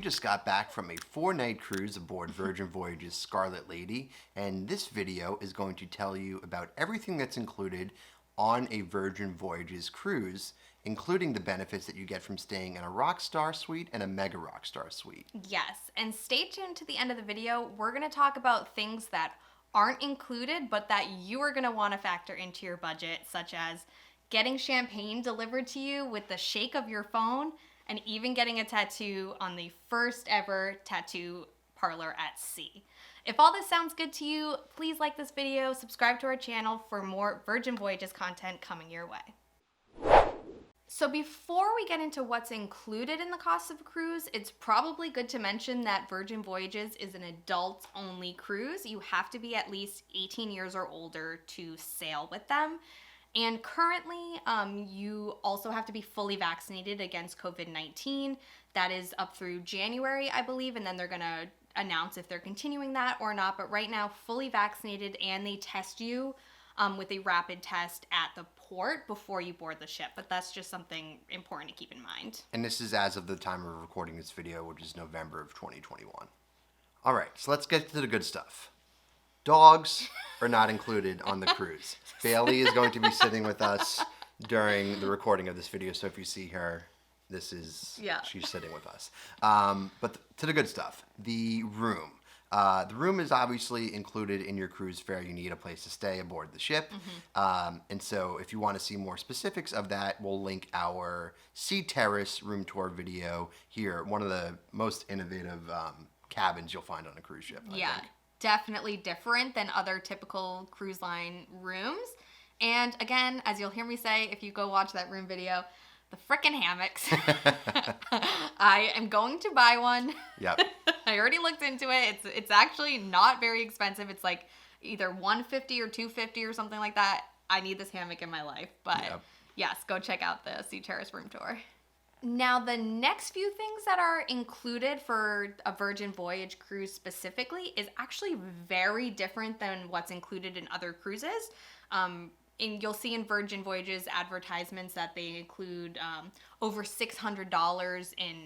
just got back from a 4-night cruise aboard Virgin Voyages Scarlet Lady, and this video is going to tell you about everything that's included on a Virgin Voyages cruise, including the benefits that you get from staying in a RockStar suite and a Mega RockStar suite. Yes, and stay tuned to the end of the video. We're going to talk about things that aren't included, but that you are going to want to factor into your budget, such as getting champagne delivered to you with the shake of your phone, and even getting a tattoo on the first ever tattoo parlor at sea. If all this sounds good to you, please like this video, subscribe to our channel for more Virgin Voyages content coming your way. So before we get into what's included in the cost of a cruise, it's probably good to mention that Virgin Voyages is an adults-only cruise. You have to be at least 18 years or older to sail with them. And currently, you also have to be fully vaccinated against COVID-19. That is up through January, I believe, and then they're gonna announce if they're continuing that or not. But right now, fully vaccinated, and they test you with a rapid test at the port before you board the ship. But that's just something important to keep in mind. And this is as of the time of recording this video, which is November of 2021. All right, so let's get to the good stuff. Dogs are not included on the cruise. Bailey is going to be sitting with us during the recording of this video, so if you see her, she's sitting with us. But to the good stuff, the room. The room is obviously included in your cruise fare. You need a place to stay aboard the ship. And so if you want to see more specifics of that, we'll link our Sea Terrace room tour video here. One of the most innovative cabins you'll find on a cruise ship, I think. Definitely different than other typical cruise line rooms. And again, as you'll hear me say, if you go watch that room video, the frickin' hammocks. I am going to buy one. Yep. I already looked into it. It's actually not very expensive. It's like either $150 or $250 or something like that. I need this hammock in my life. But yes, go check out the Sea Terrace room tour. Now, the next few things that are included for a Virgin Voyage cruise specifically is actually very different than what's included in other cruises. And you'll see in Virgin Voyages advertisements that they include over $600 in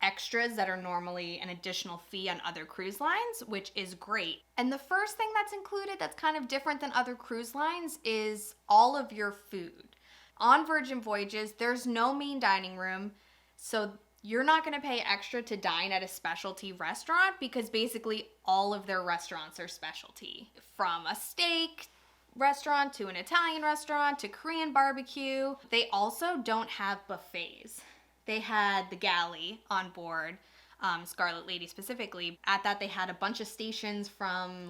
extras that are normally an additional fee on other cruise lines, which is great. And the first thing that's included that's kind of different than other cruise lines is all of your food. On Virgin Voyages, there's no main dining room. So you're not going to pay extra to dine at a specialty restaurant because basically all of their restaurants are specialty. From a steak restaurant to an Italian restaurant to Korean barbecue. They also don't have buffets. They had the galley on board, Scarlet Lady specifically. At that, they had a bunch of stations from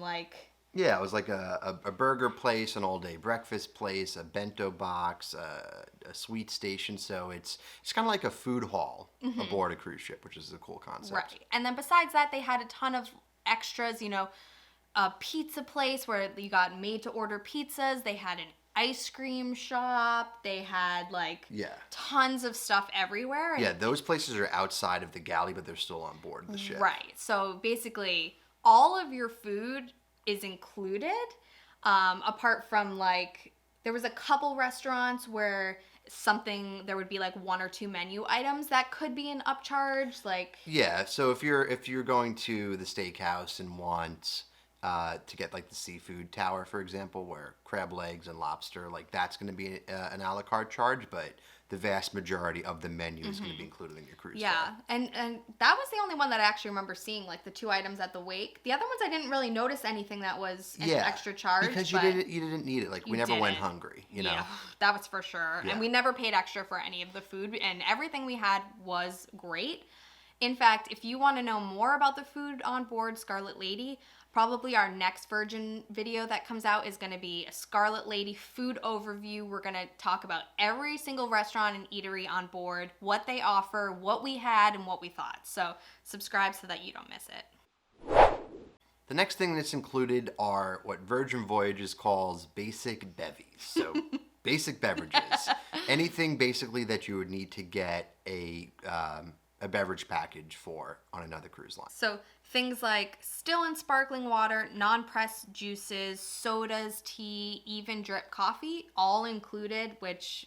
Yeah, it was like a burger place, an all-day breakfast place, a bento box, a sweet station. So it's kind of like a food hall aboard a cruise ship, which is a cool concept. Right. And then besides that, they had a ton of extras, a pizza place where you got made-to-order pizzas. They had an ice cream shop. They had tons of stuff everywhere. Yeah, those places are outside of the galley, but they're still on board the ship. Right. So basically, all of your food is included, apart from there was a couple restaurants where there would be 1 or 2 menu items that could be an upcharge. Yeah, so if you're going to the steakhouse and want to get the seafood tower, for example, where crab legs and lobster, that's going to be an a la carte charge, but the vast majority of the menu is going to be included in your cruise fare. And that was the only one that I actually remember seeing, the 2 items at the wake. The other ones I didn't really notice anything that was an extra charge. Because you didn't need it. We never went hungry, you know? Yeah, that was for sure. Yeah. And we never paid extra for any of the food, and everything we had was great. In fact, if you want to know more about the food on board Scarlet Lady, probably our next Virgin video that comes out is going to be a Scarlet Lady food overview. We're going to talk about every single restaurant and eatery on board, what they offer, what we had, and what we thought. So subscribe so that you don't miss it. The next thing that's included are what Virgin Voyages calls basic bevies. So basic beverages. Anything basically that you would need to get a beverage package for on another cruise line. So things like still and sparkling water, non-pressed juices, sodas, tea, even drip coffee, all included, which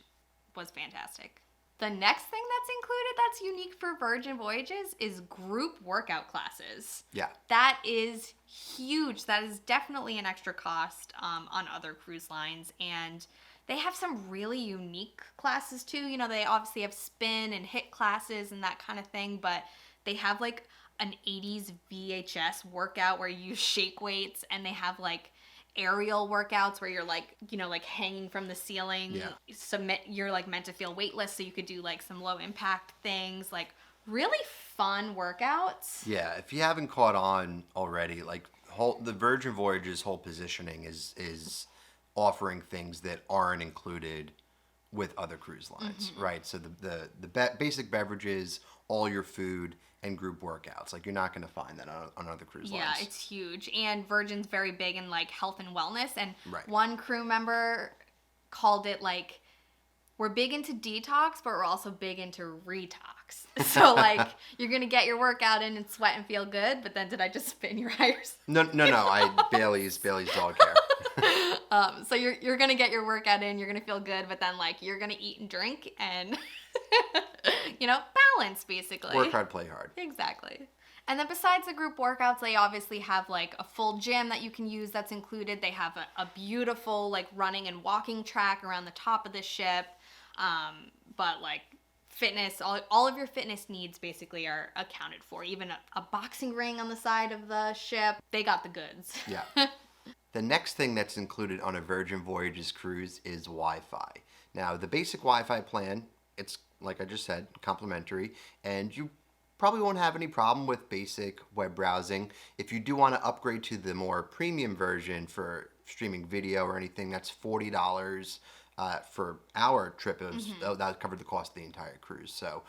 was fantastic. The next thing that's included that's unique for Virgin Voyages is group workout classes. Yeah. That is huge. That is definitely an extra cost on other cruise lines. And they have some really unique classes too. You know, they obviously have spin and hit classes and that kind of thing, but they have like an 80s VHS workout where you shake weights, and they have like aerial workouts where you're like, you know, like hanging from the ceiling. Yeah. You're like meant to feel weightless, so you could do like some low impact things, like really fun workouts. Yeah, if you haven't caught on already, like the Virgin Voyages whole positioning is offering things that aren't included with other cruise lines, right? So the basic beverages, all your food, and group workouts. Like, you're not going to find that on other cruise lines. Yeah, it's huge. And Virgin's very big in like health and wellness. And right. One crew member called it like, we're big into detox, but we're also big into retox. So like, you're going to get your workout in and sweat and feel good, but then did I just spit in your ears? No, Bailey's dog hair. So you're going to get your workout in, you're going to feel good, but then like, you're going to eat and drink and, you know, balance basically. Work hard, play hard. Exactly. And then besides the group workouts, they obviously have like a full gym that you can use that's included. They have a beautiful like running and walking track around the top of the ship. But like fitness, all of your fitness needs basically are accounted for. Even a boxing ring on the side of the ship. They got the goods. Yeah. The next thing that's included on a Virgin Voyages cruise is Wi-Fi. Now, the basic Wi-Fi plan, it's, like I just said, complimentary, and you probably won't have any problem with basic web browsing. If you do want to upgrade to the more premium version for streaming video or anything, that's $40 for our trip. That covered the cost of the entire cruise. So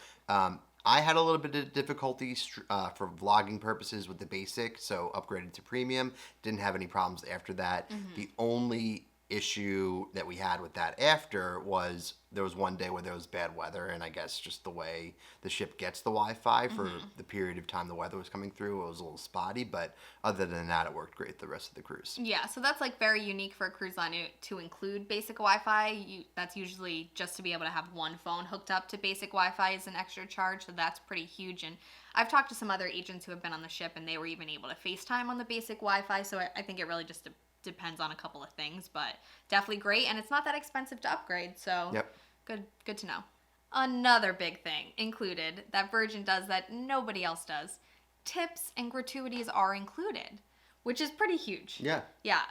I had a little bit of difficulty for vlogging purposes with the basic, so upgraded to premium. Didn't have any problems after that. The only issue that we had with that after was there was one day where there was bad weather, and I guess just the way the ship gets the Wi-Fi for the period of time the weather was coming through, it was a little spotty, but other than that, it worked great the rest of the cruise. Yeah, so that's like very unique for a cruise line to include basic Wi-Fi. That's usually just to be able to have one phone hooked up to basic Wi-Fi is an extra charge, so that's pretty huge. And I've talked to some other agents who have been on the ship, and they were even able to FaceTime on the basic Wi-Fi, so I think it really just depends on a couple of things, but definitely great, and it's not that expensive to upgrade, so yep. Good to know. Another big thing included that Virgin does that nobody else does: tips and gratuities are included, which is pretty huge. Yeah.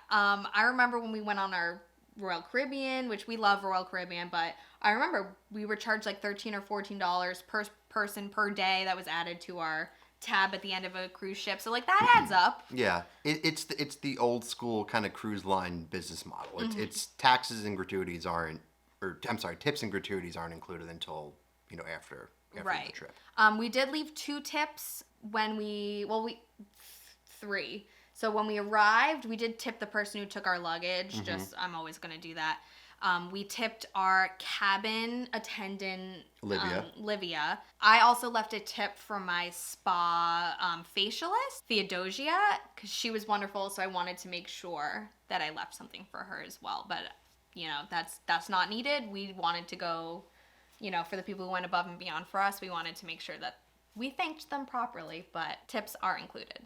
I remember when we went on our Royal Caribbean, which we love Royal Caribbean, but I remember we were charged like $13 or $14 per person per day that was added to our tab at the end of a cruise ship. So like that adds up. Yeah, it's the old school kind of cruise line business model. It's taxes and gratuities tips and gratuities aren't included until, you know, after right. the trip. We did leave 2 tips when three. So when we arrived, we did tip the person who took our luggage. I'm always going to do that. We tipped our cabin attendant, Livia. I also left a tip for my spa facialist, Theodosia, because she was wonderful, so I wanted to make sure that I left something for her as well. But, you know, that's not needed. We wanted to go, you know, for the people who went above and beyond for us, we wanted to make sure that we thanked them properly, but tips are included.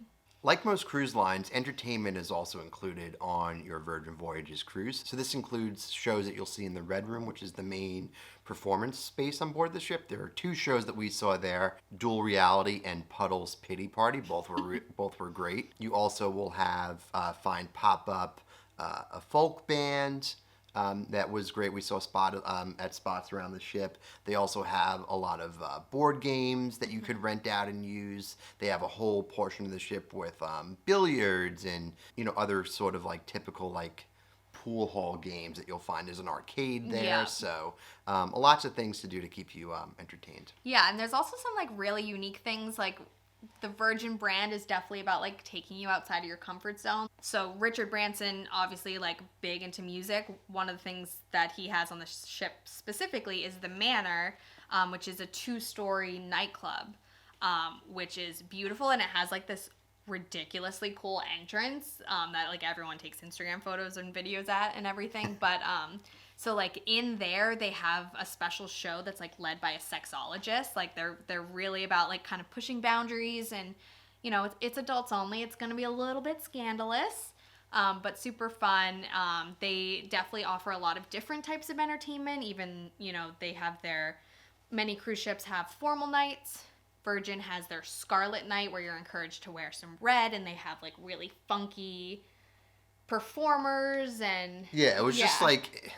Like most cruise lines, entertainment is also included on your Virgin Voyages cruise. So this includes shows that you'll see in the Red Room, which is the main performance space on board the ship. There are 2 shows that we saw there: Dual Reality and Puddle's Pity Party. Both were great. You also will have find pop-up a folk band. That was great. We saw at spots around the ship. They also have a lot of board games that you could rent out and use. They have a whole portion of the ship with billiards and, you know, other sort of like typical like pool hall games that you'll find. There's an arcade there. Yeah. So lots of things to do to keep you entertained. Yeah, and there's also some like really unique things. Like the Virgin brand is definitely about like taking you outside of your comfort zone. So Richard Branson, obviously like big into music. One of the things that he has on the ship specifically is the Manor, which is a 2-story nightclub, which is beautiful, and it has like this ridiculously cool entrance that like everyone takes Instagram photos and videos at and everything. But so like in there they have a special show that's like led by a sexologist. Like they're really about like kind of pushing boundaries, and you know it's adults only. It's going to be a little bit scandalous. But super fun. They definitely offer a lot of different types of entertainment. Even, you know, they have many cruise ships have formal nights. Virgin has their Scarlet Night where you're encouraged to wear some red, and they have like really funky performers and yeah, it was just like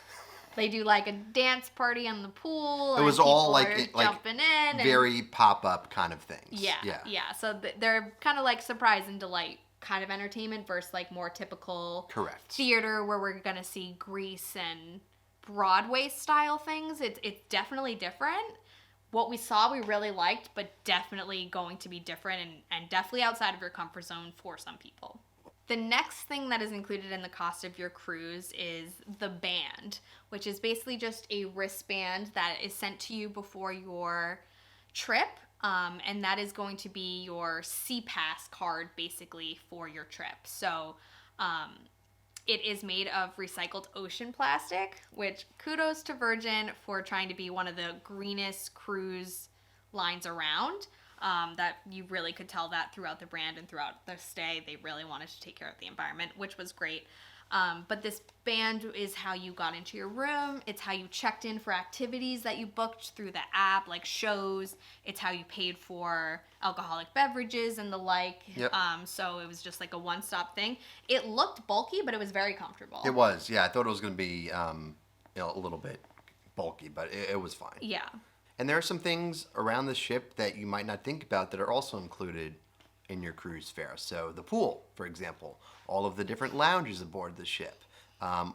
they do like a dance party in the pool. It was all like jumping in, very pop up kind of things. Yeah. So they're kind of like surprise and delight kind of entertainment versus like more typical theater where we're gonna see Grease and Broadway style things. It's definitely different. What we saw we really liked, but definitely going to be different and definitely outside of your comfort zone for some people. The next thing that is included in the cost of your cruise is the band, which is basically just a wristband that is sent to you before your trip. And that is going to be your SeaPass card basically for your trip. So it is made of recycled ocean plastic, which kudos to Virgin for trying to be one of the greenest cruise lines around. That you really could tell that throughout the brand and throughout the stay. They really wanted to take care of the environment, which was great. But this band is how you got into your room. It's how you checked in for activities that you booked through the app, like shows. It's how you paid for alcoholic beverages and the like. Yep. So it was just like a one-stop thing. It looked bulky, but it was very comfortable. It was, yeah. I thought it was going to be a little bit bulky, but it was fine. Yeah. And there are some things around the ship that you might not think about that are also included in your cruise fare. So the pool, for example, all of the different lounges aboard the ship.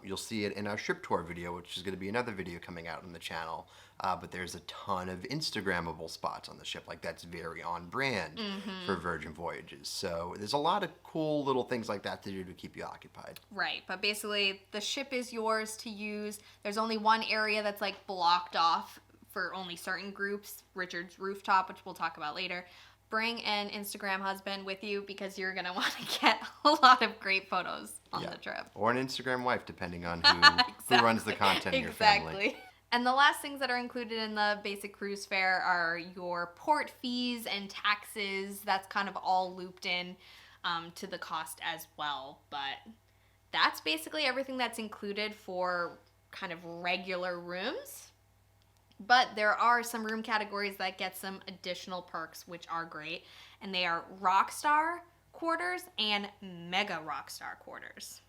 You'll see it in our ship tour video, which is going to be another video coming out on the channel. But there's a ton of Instagrammable spots on the ship. Like that's very on brand for Virgin Voyages. So there's a lot of cool little things like that to do to keep you occupied. Right. But basically the ship is yours to use. There's only one area that's like blocked off for only certain groups, Richard's rooftop, which we'll talk about later. Bring an Instagram husband with you because you're going to want to get a lot of great photos on the trip. Or an Instagram wife, depending on who runs the content in your family. And the last things that are included in the basic cruise fare are your port fees and taxes. That's kind of all looped in to the cost as well. But that's basically everything that's included for kind of regular rooms. But there are some room categories that get some additional perks, which are great. And they are RockStar quarters and Mega RockStar quarters.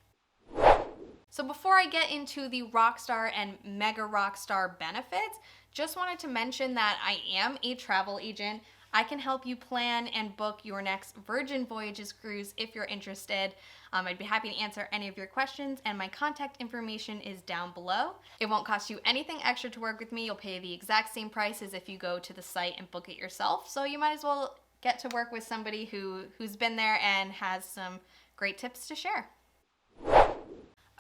So before I get into the RockStar and Mega RockStar benefits, just wanted to mention that I am a travel agent. I can help you plan and book your next Virgin Voyages cruise if you're interested. I'd be happy to answer any of your questions, and my contact information is down below. It won't cost you anything extra to work with me. You'll pay the exact same price as if you go to the site and book it yourself. So you might as well get to work with somebody who's been there and has some great tips to share.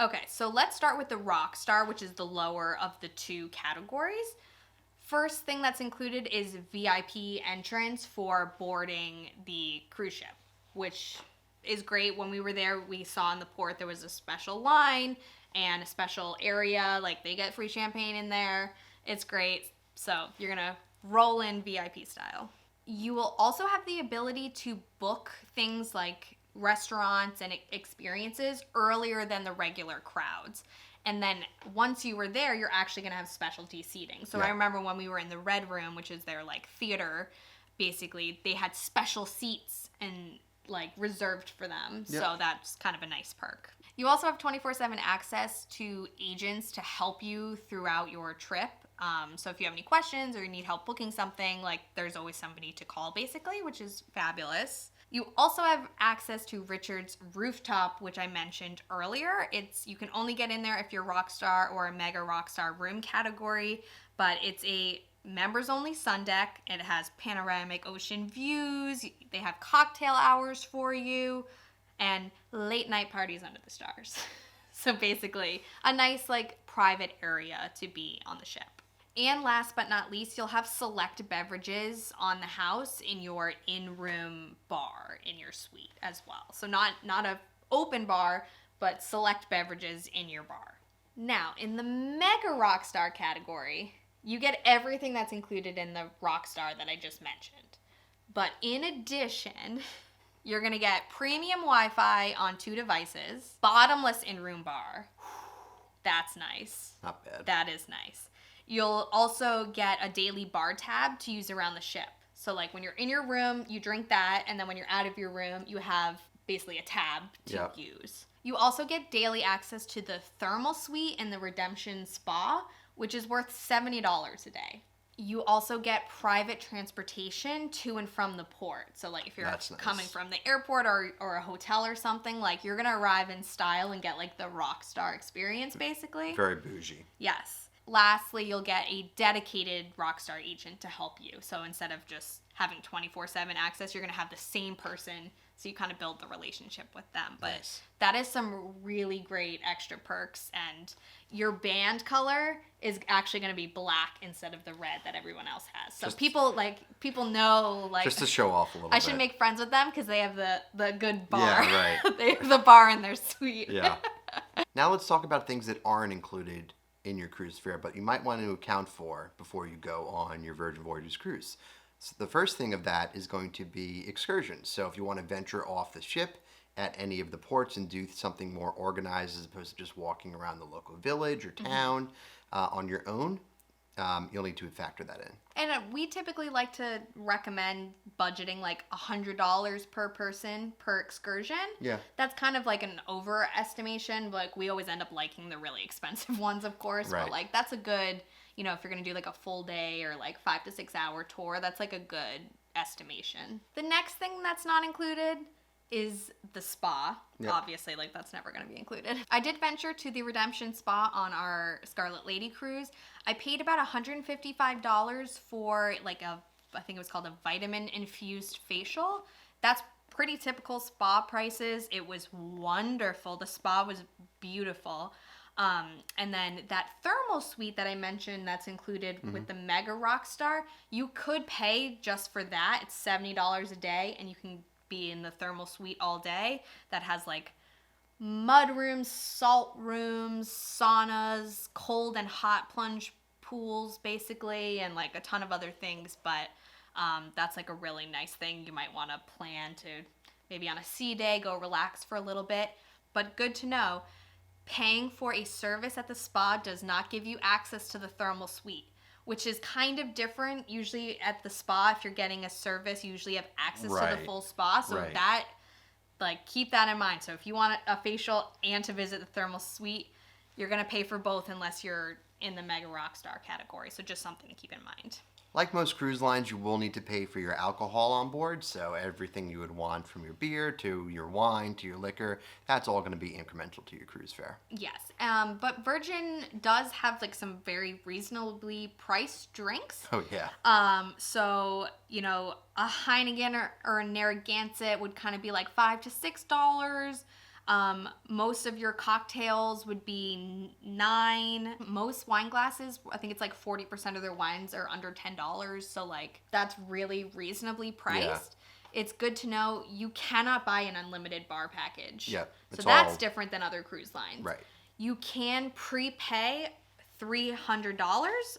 Okay, so let's start with the RockStar, which is the lower of the two categories. First thing that's included is VIP entrance for boarding the cruise ship, which is great. When we were there, we saw in the port there was a special line and a special area. Like they get free champagne in there. It's great. So you're going to roll in VIP style. You will also have the ability to book things like restaurants and experiences earlier than the regular crowds. And then once you were there, you're actually going to have specialty seating. So I remember when we were in the Red Room, which is their like theater, basically they had special seats and like reserved for them. Yep. So that's kind of a nice perk. You also have 24/7 access to agents to help you throughout your trip. So if you have any questions or you need help booking something, like there's always somebody to call basically, which is fabulous. You also have access to Richard's rooftop, which I mentioned earlier. You can only get in there if you're RockStar or a Mega RockStar room category, but it's a members only sun deck. It has panoramic ocean views. They have cocktail hours for you and late night parties under the stars. So basically a nice like private area to be on the ship. And last but not least, you'll have select beverages on the house in your in-room bar in your suite as well. So not a open bar, but select beverages in your bar. Now, in the Mega RockStar category, you get everything that's included in the RockStar that I just mentioned. But in addition, you're going to get premium Wi-Fi on 2 devices, bottomless in-room bar. That's nice. Not bad. That is nice. You'll also get a daily bar tab to use around the ship. So like when you're in your room, you drink that, and then when you're out of your room, you have basically a tab to use. You also get daily access to the thermal suite and the Redemption Spa, which is worth $70 a day. You also get private transportation to and from the port. So like if you're coming from the airport or a hotel or something, like you're going to arrive in style and get like the RockStar experience basically. Very bougie. Yes. Lastly, you'll get a dedicated RockStar agent to help you. So instead of just having 24/7 access, you're going to have the same person. So you kind of build the relationship with them. But that is some really great extra perks. And your band color is actually going to be black instead of the red that everyone else has. So people know, like, just to show off a little bit. I should make friends with them because they have the good bar. Yeah, right. They have the bar in their suite. Yeah. Now let's talk about things that aren't included in your cruise fare, but you might want to account for before you go on your Virgin Voyages cruise. So the first thing of that is going to be excursions. So if you want to venture off the ship at any of the ports and do something more organized as opposed to just walking around the local village or town on your own, you'll need to factor that in. And we typically like to recommend budgeting like $100 per person per excursion. Yeah. That's kind of like an overestimation. Like we always end up liking the really expensive ones, of course. Right. But like that's a good, if you're going to do like a full day or like 5 to 6 hour tour, that's like a good estimation. The next thing that's not included is the spa. Yep. Obviously, like that's never going to be included. I did venture to the Redemption Spa on our Scarlet Lady cruise. I paid about $155 for like I think it was called a vitamin infused facial. That's pretty typical spa prices. It was wonderful. The spa was beautiful. And then that thermal suite that I mentioned that's included with the Mega RockStar, you could pay just for that. It's $70 a day and you can be in the thermal suite all day. That has like mud rooms, salt rooms, saunas, cold and hot plunge pools basically, and like a ton of other things. But that's like a really nice thing. You might want to plan to maybe on a sea day go relax for a little bit. But good to know, paying for a service at the spa does not give you access to the thermal suite, which is kind of different. Usually at the spa, if you're getting a service, you usually have access to the full spa. So that, like, keep that in mind. So if you want a facial and to visit the thermal suite, you're going to pay for both unless you're in the Mega RockStar category. So just something to keep in mind. Like most cruise lines, you will need to pay for your alcohol on board. So everything you would want from your beer to your wine to your liquor, that's all going to be incremental to your cruise fare. Yes. But Virgin does have like some very reasonably priced drinks. Oh, yeah. So, a Heineken or a Narragansett would kind of be like $5 to $6. Most of your cocktails would be $9. Most wine glasses, I think it's like 40% of their wines are under $10. So like that's really reasonably priced. Yeah. It's good to know you cannot buy an unlimited bar package. Yep. So that's different than other cruise lines. Right. You can prepay $300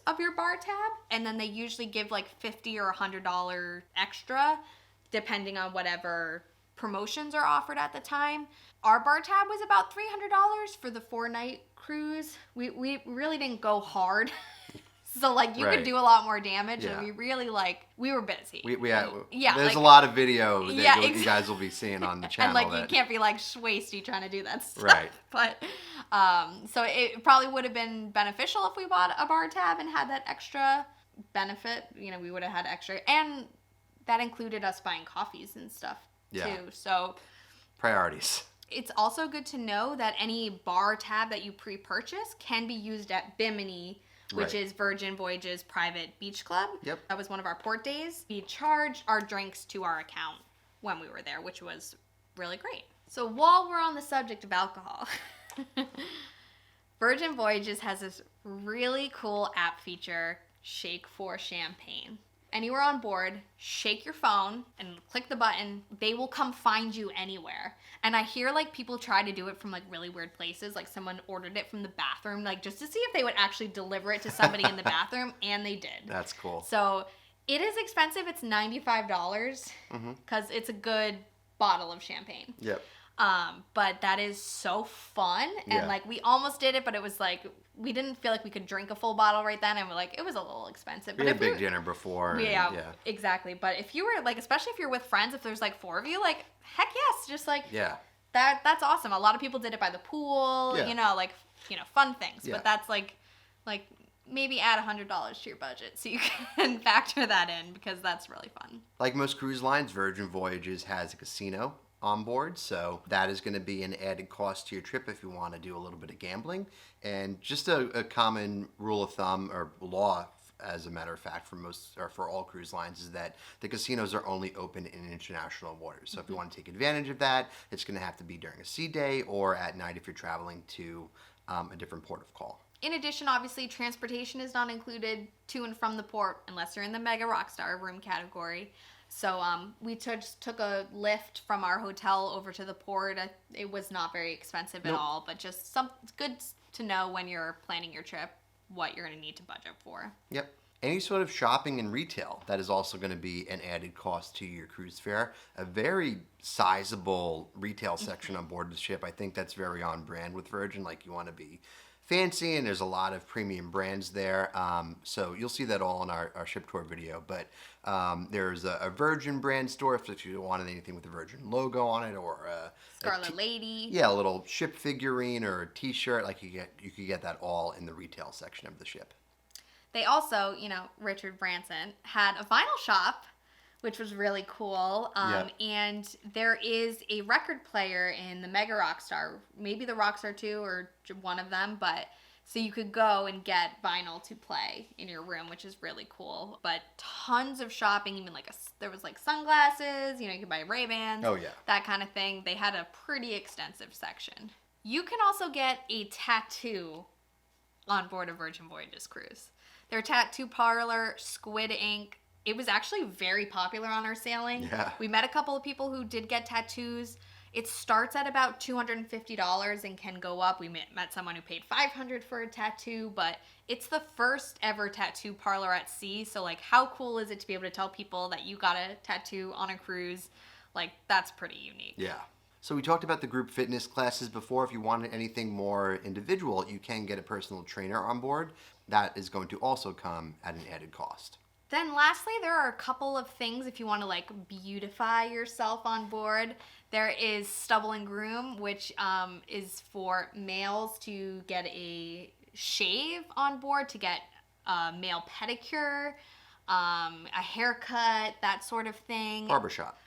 of your bar tab, and then they usually give like $50 or $100 extra depending on whatever promotions are offered at the time. Our bar tab was about $300 for the 4-night cruise. We really didn't go hard. So like you could do a lot more damage, and we really we were busy. There's a lot of video that you guys will be seeing on the channel. And you can't be like wasty trying to do that stuff. Right. But so it probably would have been beneficial if we bought a bar tab and had that extra benefit. We would have had extra, and that included us buying coffees and stuff too. So priorities. It's also good to know that any bar tab that you pre-purchase can be used at Bimini, which is Virgin Voyages Private Beach Club. Yep. That was one of our port days. We charged our drinks to our account when we were there, which was really great. So while we're on the subject of alcohol, Virgin Voyages has this really cool app feature, Shake for Champagne. Anywhere on board, shake your phone and click the button. They will come find you anywhere. And I hear like people try to do it from like really weird places. Like someone ordered it from the bathroom, like just to see if they would actually deliver it to somebody in the bathroom, and they did. That's cool. So it is expensive. It's $95 because it's a good bottle of champagne. Yep. But that is so fun. And like we almost did it, but it was like we didn't feel like we could drink a full bottle right then, and we're like, it was a little expensive. We had a big dinner before. Yeah, exactly. But if you were like, especially if you're with friends, if there's like 4 of you, like heck yes, just like that's awesome. A lot of people did it by the pool, fun things. Yeah. But that's like maybe add $100 to your budget so you can factor that in, because that's really fun. Like most cruise lines, Virgin Voyages has a casino on board, so that is going to be an added cost to your trip if you want to do a little bit of gambling. And just a common rule of thumb, or law as a matter of fact, for all cruise lines, is that the casinos are only open in international waters. So if you want to take advantage of that, it's going to have to be during a sea day or at night if you're traveling to a different port of call. In addition, obviously, transportation is not included to and from the port unless you're in the Mega RockStar room category. So we took a lift from our hotel over to the port. It was not very expensive at all, but just it's good to know when you're planning your trip what you're going to need to budget for. Yep. Any sort of shopping and retail, that is also going to be an added cost to your cruise fare. A very sizable retail section on board the ship. I think that's very on brand with Virgin. Like, you want to be fancy, and there's a lot of premium brands there. So you'll see that all in our ship tour video. But there's a Virgin brand store if you wanted anything with the Virgin logo on it, or Scarlet Lady. Yeah, a little ship figurine or a t-shirt. Like, you could get that all in the retail section of the ship. They also, Richard Branson had a vinyl shop, which was really cool. And there is a record player in the Mega RockStar, maybe the RockStar 2 or one of them, but so you could go and get vinyl to play in your room, which is really cool. But tons of shopping, even there was like sunglasses, you could buy Ray-Bans, that kind of thing. They had a pretty extensive section. You can also get a tattoo on board a Virgin Voyages cruise. Their tattoo parlor, Squid Ink, it was actually very popular on our sailing. Yeah. We met a couple of people who did get tattoos. It starts at about $250 and can go up. We met someone who paid $500 for a tattoo, but it's the first ever tattoo parlor at sea. So, like, how cool is it to be able to tell people that you got a tattoo on a cruise? Like, that's pretty unique. Yeah. So we talked about the group fitness classes before. If you wanted anything more individual, you can get a personal trainer on board. That is going to also come at an added cost. Then lastly, there are a couple of things if you want to beautify yourself on board. There is Stubble and Groom, which is for males to get a shave on board, to get a male pedicure, a haircut, that sort of thing. Barbershop.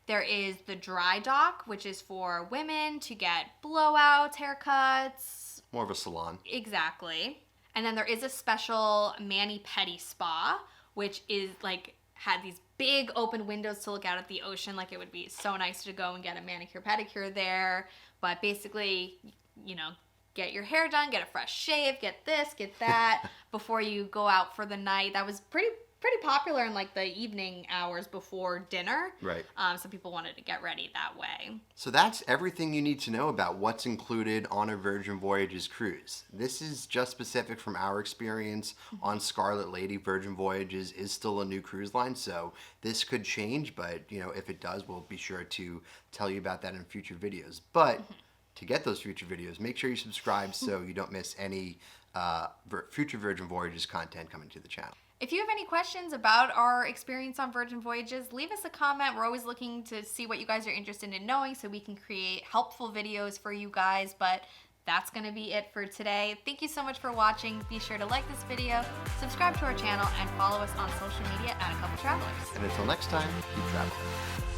There is the Dry Dock, which is for women to get blowouts, haircuts. More of a salon. Exactly. And then there is a special mani-pedi spa, which is had these big open windows to look out at the ocean. Like, it would be so nice to go and get a manicure pedicure there. But basically, get your hair done, get a fresh shave, get this, get that before you go out for the night. That was pretty popular in the evening hours before dinner. Right. So people wanted to get ready that way. So that's everything you need to know about what's included on a Virgin Voyages cruise. This is just specific from our experience on Scarlet Lady. Virgin Voyages is still a new cruise line, so this could change, but if it does, we'll be sure to tell you about that in future videos. But to get those future videos, make sure you subscribe so you don't miss any future Virgin Voyages content coming to the channel. If you have any questions about our experience on Virgin Voyages, leave us a comment. We're always looking to see what you guys are interested in knowing so we can create helpful videos for you guys. But that's going to be it for today. Thank you so much for watching. Be sure to like this video, subscribe to our channel, and follow us on social media at A Couple Travelers. And until next time, keep traveling.